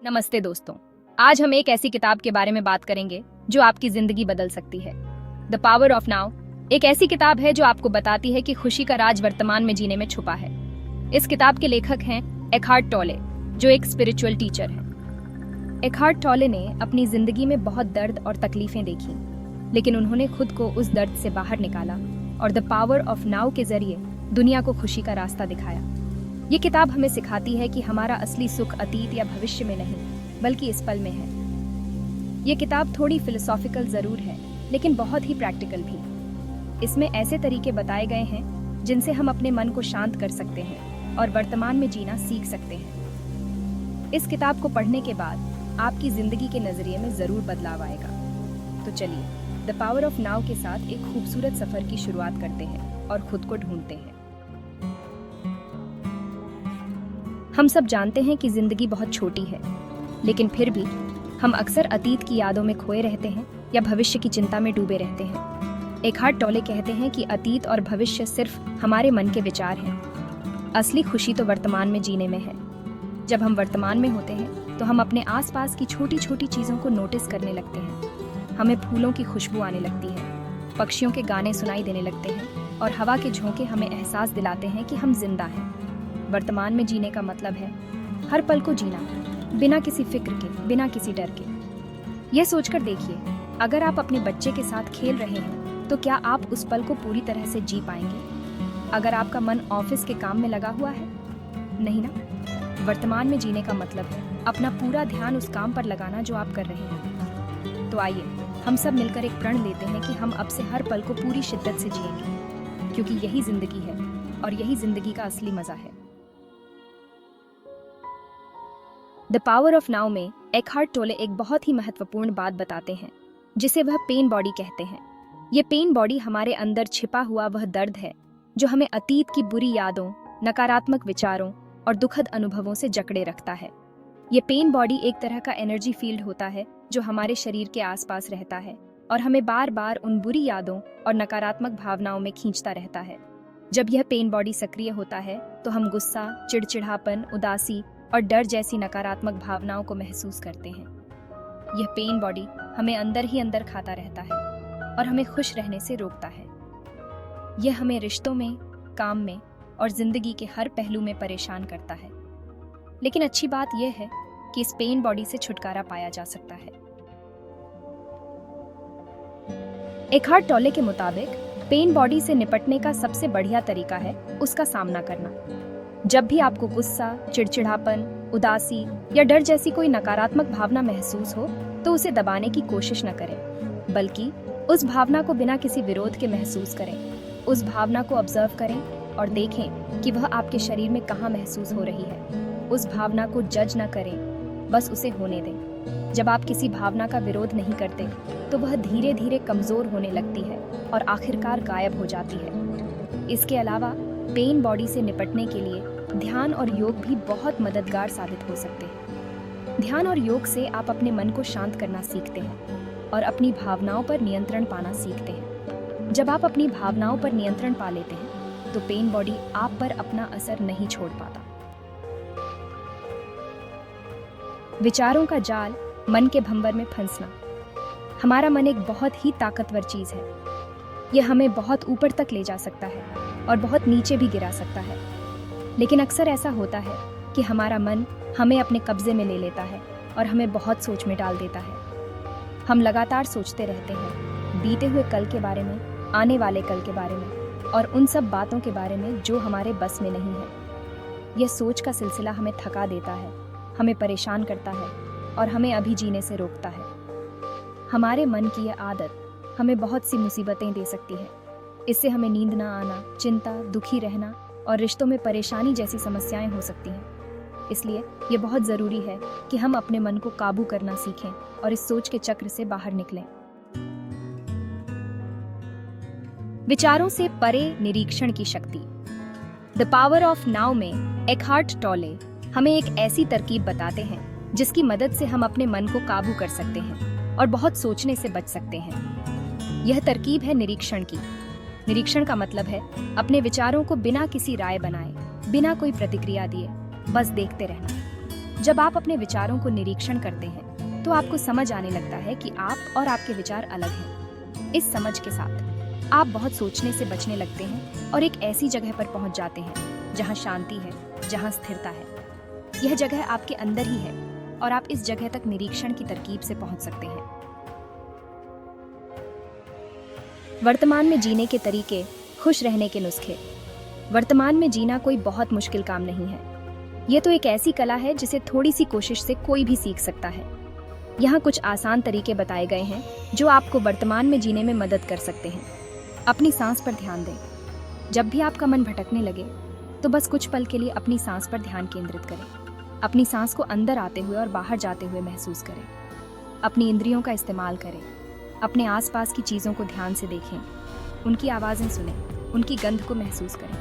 नमस्ते दोस्तों। आज हम एक ऐसी किताब के बारे में बात करेंगे जो आपकी जिंदगी बदल सकती है। द पावर ऑफ नाउ एक ऐसी किताब है जो आपको बताती है कि खुशी का राज वर्तमान में जीने में छुपा है। इस किताब के लेखक हैं एकहार्ट टोले, जो एक स्पिरिचुअल टीचर हैं। एकहार्ट टोले ने अपनी जिंदगी में बहुत दर्द और तकलीफें देखी, लेकिन उन्होंने खुद को उस दर्द से बाहर निकाला और द पावर ऑफ नाउ के जरिए दुनिया को खुशी का रास्ता दिखाया। ये किताब हमें सिखाती है कि हमारा असली सुख अतीत या भविष्य में नहीं, बल्कि इस पल में है। ये किताब थोड़ी फिलोसॉफिकल जरूर है, लेकिन बहुत ही प्रैक्टिकल भी। इसमें ऐसे तरीके बताए गए हैं जिनसे हम अपने मन को शांत कर सकते हैं और वर्तमान में जीना सीख सकते हैं। इस किताब को पढ़ने के बाद आपकी जिंदगी के नजरिए में जरूर बदलाव आएगा। तो चलिए द पावर ऑफ नाउ के साथ एक खूबसूरत सफर की शुरुआत करते हैं और खुद को ढूंढते हैं। हम सब जानते हैं कि जिंदगी बहुत छोटी है, लेकिन फिर भी हम अक्सर अतीत की यादों में खोए रहते हैं या भविष्य की चिंता में डूबे रहते हैं। एकहार्ट टोले कहते हैं कि अतीत और भविष्य सिर्फ हमारे मन के विचार हैं। असली खुशी तो वर्तमान में जीने में है। जब हम वर्तमान में होते हैं तो हम अपने आसपास की छोटी छोटी चीज़ों को नोटिस करने लगते हैं। हमें फूलों की खुशबू आने लगती है, पक्षियों के गाने सुनाई देने लगते हैं और हवा के झोंके हमें एहसास दिलाते हैं कि हम जिंदा हैं। वर्तमान में जीने का मतलब है हर पल को जीना, बिना किसी फिक्र के, बिना किसी डर के। यह सोचकर देखिए, अगर आप अपने बच्चे के साथ खेल रहे हैं तो क्या आप उस पल को पूरी तरह से जी पाएंगे? अगर आपका मन ऑफिस के काम में लगा हुआ है, नहीं ना। वर्तमान में जीने का मतलब है अपना पूरा ध्यान उस काम पर लगाना जो आप कर रहे हैं। तो आइए हम सब मिलकर एक प्रण लेते हैं कि हम अब से हर पल को पूरी शिद्दत से जिएंगे, क्योंकि यही जिंदगी है और यही जिंदगी का असली मजा है। द पावर ऑफ नाउ में एकहार्ट टोले एक बहुत ही महत्वपूर्ण बात बताते हैं, जिसे वह पेन बॉडी कहते हैं। ये पेन बॉडी हमारे अंदर छिपा हुआ वह दर्द है जो हमें अतीत की बुरी यादों, नकारात्मक विचारों और दुखद अनुभवों से जकड़े रखता है। ये पेन बॉडी एक तरह का एनर्जी फील्ड होता है जो हमारे शरीर के आसपास रहता है और हमें बार बार उन बुरी यादों और नकारात्मक भावनाओं में खींचता रहता है। जब यह पेन बॉडी सक्रिय होता है तो हम गुस्सा, चिड़चिड़ापन, उदासी और डर जैसी नकारात्मक भावनाओं को महसूस करते हैं। यह पेन बॉडी हमें अंदर ही अंदर खाता रहता है और हमें खुश रहने से रोकता है। यह हमें रिश्तों में, काम में और जिंदगी के हर पहलू में परेशान करता है। लेकिन अच्छी बात यह है कि इस पेन बॉडी से छुटकारा पाया जा सकता है। एकहार्ट टोले के मुताबिक पेन बॉडी से निपटने का सबसे बढ़िया तरीका है उसका सामना करना। जब भी आपको गुस्सा, चिड़चिड़ापन, उदासी या डर जैसी कोई नकारात्मक भावना महसूस हो तो उसे दबाने की कोशिश न करें, बल्कि उस भावना को बिना किसी विरोध के महसूस करें। उस भावना को ऑब्जर्व करें और देखें कि वह आपके शरीर में कहाँ महसूस हो रही है। उस भावना को जज न करें, बस उसे होने दें। जब आप किसी भावना का विरोध नहीं करते तो वह धीरे धीरे कमजोर होने लगती है और आखिरकार गायब हो जाती है। इसके अलावा पेन बॉडी से निपटने के लिए ध्यान और योग भी बहुत मददगार साबित हो सकते हैं। ध्यान और योग से आप अपने मन को शांत करना सीखते हैं और अपनी भावनाओं पर नियंत्रण पाना सीखते हैं। जब आप अपनी भावनाओं पर नियंत्रण पा लेते हैं तो पेन बॉडी आप पर अपना असर नहीं छोड़ पाता। विचारों का जाल, मन के भंवर में फंसना। हमारा मन एक बहुत ही ताकतवर चीज है। यह हमें बहुत ऊपर तक ले जा सकता है और बहुत नीचे भी गिरा सकता है। लेकिन अक्सर ऐसा होता है कि हमारा मन हमें अपने कब्जे में ले लेता है और हमें बहुत सोच में डाल देता है। हम लगातार सोचते रहते हैं बीते हुए कल के बारे में, आने वाले कल के बारे में और उन सब बातों के बारे में जो हमारे बस में नहीं है। यह सोच का सिलसिला हमें थका देता है, हमें परेशान करता है और हमें अभी जीने से रोकता है। हमारे मन की यह आदत हमें बहुत सी मुसीबतें दे सकती है। इससे हमें नींद ना आना, चिंता, दुखी रहना और रिश्तों में परेशानी जैसी समस्याएं हो सकती हैं। इसलिए ये बहुत ज़रूरी है कि हम अपने मन को काबू करना सीखें और इस सोच के चक्र से बाहर निकलें। विचारों से परे निरीक्षण की शक्ति। द पावर ऑफ नाउ में एकहार्ट टोले हमें एक ऐसी तरकीब बताते हैं जिसकी मदद से हम अपने मन को काबू कर सकते हैं और बहुत सोचने से बच सकते हैं। यह तरकीब है निरीक्षण की। निरीक्षण का मतलब है अपने विचारों को बिना किसी राय बनाए, बिना कोई प्रतिक्रिया दिए बस देखते रहना। जब आप अपने विचारों को निरीक्षण करते हैं तो आपको समझ आने लगता है कि आप और आपके विचार अलग हैं। इस समझ के साथ आप बहुत सोचने से बचने लगते हैं और एक ऐसी जगह पर पहुंच जाते हैं जहां शांति है, जहां स्थिरता है। यह जगह आपके अंदर ही है और आप इस जगह तक निरीक्षण की तरकीब से पहुंच सकते हैं। वर्तमान में जीने के तरीके, खुश रहने के नुस्खे। वर्तमान में जीना कोई बहुत मुश्किल काम नहीं है। ये तो एक ऐसी कला है जिसे थोड़ी सी कोशिश से कोई भी सीख सकता है। यहाँ कुछ आसान तरीके बताए गए हैं जो आपको वर्तमान में जीने में मदद कर सकते हैं। अपनी सांस पर ध्यान दें। जब भी आपका मन भटकने लगे तो बस कुछ पल के लिए अपनी सांस पर ध्यान केंद्रित करें। अपनी सांस को अंदर आते हुए और बाहर जाते हुए महसूस करें। अपनी इंद्रियों का इस्तेमाल करें। अपने आसपास की चीज़ों को ध्यान से देखें। उनकी आवाज़ें सुनें, उनकी गंध को महसूस करें।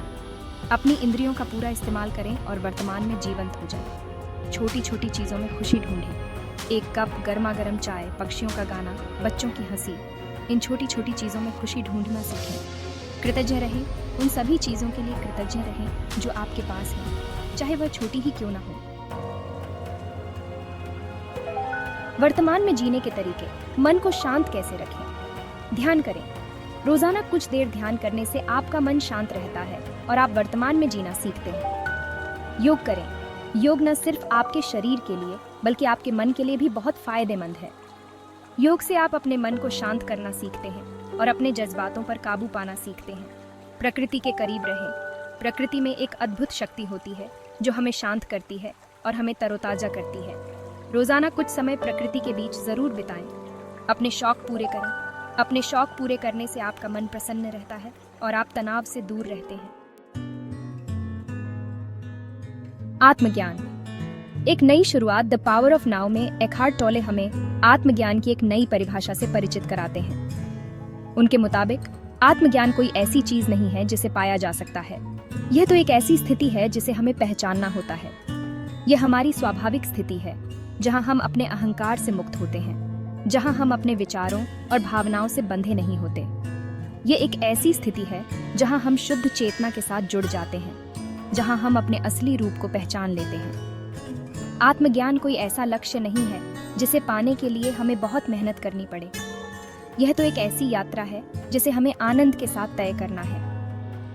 अपनी इंद्रियों का पूरा इस्तेमाल करें और वर्तमान में जीवंत हो जाएं। छोटी छोटी चीज़ों में खुशी ढूंढें। एक कप गर्मा गर्म चाय, पक्षियों का गाना, बच्चों की हंसी, इन छोटी छोटी चीज़ों में खुशी ढूंढना सीखें। कृतज्ञ रहें, उन सभी चीज़ों के लिए कृतज्ञ रहें जो आपके पास हैं, चाहे वह छोटी ही क्यों ना हो। वर्तमान में जीने के तरीके। मन को शांत कैसे रखें? ध्यान करें। रोजाना कुछ देर ध्यान करने से आपका मन शांत रहता है और आप वर्तमान में जीना सीखते हैं। योग करें। योग न सिर्फ आपके शरीर के लिए बल्कि आपके मन के लिए भी बहुत फायदेमंद है। योग से आप अपने मन को शांत करना सीखते हैं और अपने जज्बातों पर काबू पाना सीखते हैं। प्रकृति के करीब रहें। प्रकृति में एक अद्भुत शक्ति होती है जो हमें शांत करती है और हमें तरोताजा करती है। रोजाना कुछ समय प्रकृति के बीच जरूर बिताएं। अपने शौक पूरे करें। अपने शौक पूरे करने से आपका मन प्रसन्न रहता है और आप तनाव से दूर रहते हैं। आत्मज्ञान। एक नई शुरुआत द पावर ऑफ नाउ में एखार्ट टोले हमें आत्मज्ञान की एक नई परिभाषा से परिचित कराते हैं। उनके मुताबिक आत्मज्ञान कोई ऐसी चीज नहीं है जिसे पाया जा सकता है। यह तो एक ऐसी स्थिति है जिसे हमें पहचानना होता है। यह हमारी स्वाभाविक स्थिति है जहां हम अपने अहंकार से मुक्त होते हैं, जहां हम अपने विचारों और भावनाओं से बंधे नहीं होते। ये एक ऐसी स्थिति है जहां हम शुद्ध चेतना के साथ जुड़ जाते हैं, जहां हम अपने असली रूप को पहचान लेते हैं। आत्मज्ञान कोई ऐसा लक्ष्य नहीं है जिसे पाने के लिए हमें बहुत मेहनत करनी पड़े। यह तो एक ऐसी यात्रा है जिसे हमें आनंद के साथ तय करना है।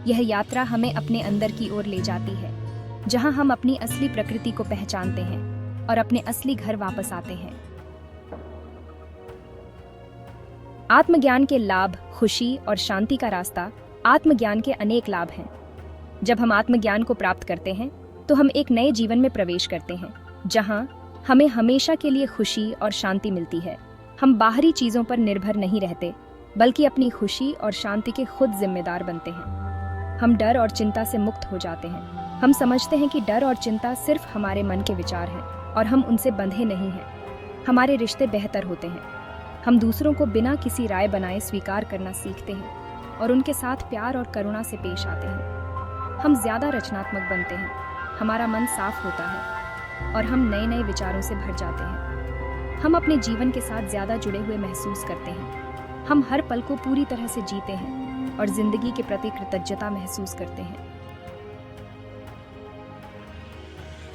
यह यात्रा हमें अपने अंदर की ओर ले जाती है, जहां हम अपनी असली प्रकृति को पहचानते हैं और अपने असली घर वापस आते हैं। आत्मज्ञान के लाभ, खुशी और शांति का रास्ता। आत्मज्ञान के अनेक लाभ हैं। जब हम आत्मज्ञान को प्राप्त करते हैं तो हम एक नए जीवन में प्रवेश करते हैं जहां हमें हमेशा के लिए खुशी और शांति मिलती है। हम बाहरी चीजों पर निर्भर नहीं रहते बल्कि अपनी खुशी और शांति के खुद जिम्मेदार बनते हैं। हम डर और चिंता से मुक्त हो जाते हैं। हम समझते हैं कि डर और चिंता सिर्फ हमारे मन के विचार हैं और हम उनसे बंधे नहीं हैं। हमारे रिश्ते बेहतर होते हैं। हम दूसरों को बिना किसी राय बनाए स्वीकार करना सीखते हैं और उनके साथ प्यार और करुणा से पेश आते हैं। हम ज्यादा रचनात्मक बनते हैं। हमारा मन साफ होता है और हम नए नए विचारों से भर जाते हैं। हम अपने जीवन के साथ ज्यादा जुड़े हुए महसूस करते हैं। हम हर पल को पूरी तरह से जीते हैं और जिंदगी के प्रति कृतज्ञता महसूस करते हैं।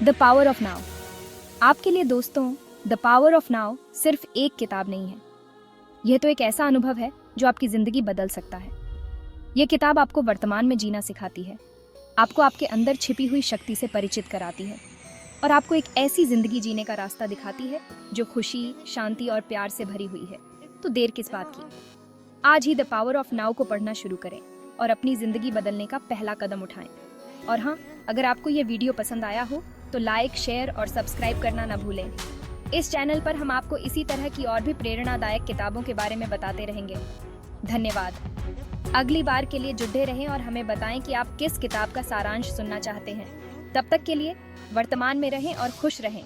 The power of now. आपके लिए दोस्तों, द पावर ऑफ नाउ सिर्फ एक किताब नहीं है। यह तो एक ऐसा अनुभव है जो आपकी जिंदगी बदल सकता है। यह किताब आपको वर्तमान में जीना सिखाती है, आपको आपके अंदर छिपी हुई शक्ति से परिचित कराती है और आपको एक ऐसी जिंदगी जीने का रास्ता दिखाती है जो खुशी, शांति और प्यार से भरी हुई है। तो देर किस बात की? आज ही द पावर ऑफ नाउ को पढ़ना शुरू करें और अपनी जिंदगी बदलने का पहला कदम उठाएं। और हाँ, अगर आपको यह वीडियो पसंद आया हो तो लाइक, शेयर और सब्सक्राइब करना न भूलें। इस चैनल पर हम आपको इसी तरह की और भी प्रेरणादायक किताबों के बारे में बताते रहेंगे। धन्यवाद। अगली बार के लिए जुड़े रहें और हमें बताएं कि आप किस किताब का सारांश सुनना चाहते हैं। तब तक के लिए वर्तमान में रहें और खुश रहें।